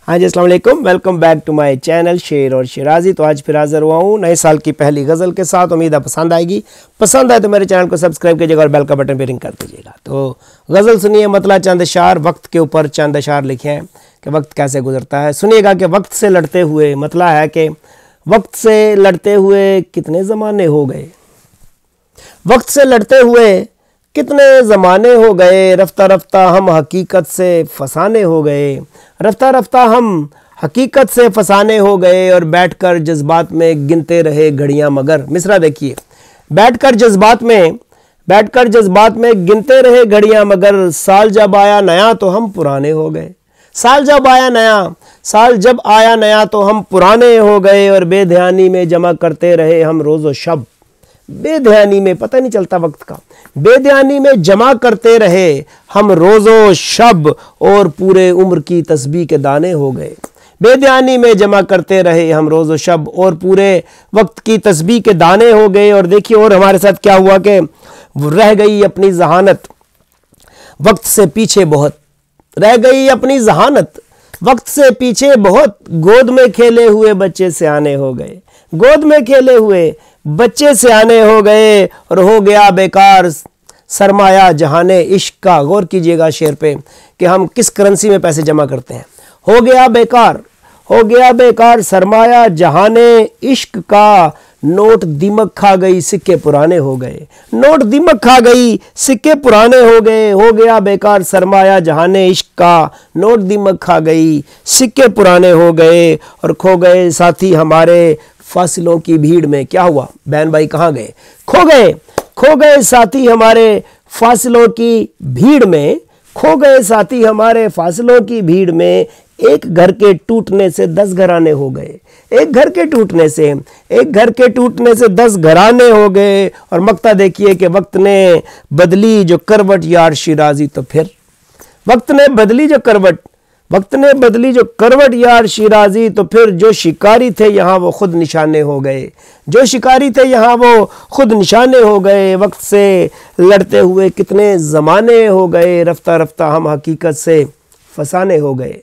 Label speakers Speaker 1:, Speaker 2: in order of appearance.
Speaker 1: हाँ जी, अस्सलाम वालेकुम। Welcome back to my channel Sher और शिराजी। तो आज फिर हाज़िर हुआ हूँ नए साल की पहली गज़ल के साथ। उम्मीद है पसंद आएगी। पसंद आए तो मेरे चैनल को सब्सक्राइब कीजिएगा और बेल का बटन पे रिंग कर दीजिएगा। तो गज़ल सुनिए, मतला चंद अशार, वक्त के ऊपर चंद अशार लिखे हैं कि वक्त कैसे गुजरता है। सुनिएगा कि वक्त से लड़ते हुए, मतला है कि वक्त से लड़ते हुए कितने ज़माने हो गए, वक्त से लड़ते हुए कितने ज़माने हो गए, रफ्ता रफ्ता हम हकीकत से फसाने हो गए, रफ्ता रफ्ता हम हकीकत से फसाने हो गए, और बैठकर जज्बात में गिनते रहे घड़ियां मगर। मिसरा देखिए, बैठकर जज्बात में गिनते रहे घड़ियां मगर, साल जब आया नया तो हम पुराने हो गए, साल जब आया नया तो हम पुराने हो गए, और बेध्यानी में जमा करते रहे हम रोज़ो शब। बेध्यानी में, पता नहीं चलता वक्त का, बेध्यानी में जमा करते रहे हम रोज़ो शब, और पूरे उम्र की तस्बीह के दाने हो गए। बेध्यानी में जमा करते रहे हम रोज़ो शब, और पूरे वक्त की तस्बीह के दाने हो गए। और देखिए और हमारे साथ क्या हुआ कि रह गई अपनी जहानत वक्त से पीछे बहुत, रह गई अपनी जहानत वक्त से पीछे बहुत, गोद में खेले हुए बच्चे सियाने हो गए, गोद में खेले हुए बच्चे सियाने हो गए, और हो गया बेकार सरमाया जहाने इश्क का। गौर कीजिएगा शेर पे कि हम किस करेंसी में पैसे जमा करते हैं। हो गया बेकार सरमाया जहाने इश्क का, नोट दीमक खा गई सिक्के पुराने हो गए, नोट दीमक खा गई सिक्के पुराने हो गए। हो गया बेकार सरमाया जहाने इश्क का, नोट दीमक खा गई सिक्के पुराने हो गए, और खो गए साथी हमारे फासिलों की भीड़ में। क्या हुआ, बहन भाई कहाँ गए? खो गए साथी हमारे फासिलों की भीड़ में, खो गए साथी हमारे फासिलों की भीड़ में। एक घर के टूटने से 10 घराने हो गए, एक घर के टूटने से 10 घराने हो गए। और मक्ता देखिए कि वक्त ने बदली जो करवट यार शिराजी, तो फिर वक्त ने बदली जो करवट यार शिराजी, तो फिर जो शिकारी थे यहाँ वो खुद निशाने हो गए, जो शिकारी थे यहाँ वो खुद निशाने हो गए। वक्त से लड़ते हुए कितने ज़माने हो गए, रफ्ता रफ्ता हम हकीकत से फसाने हो गए।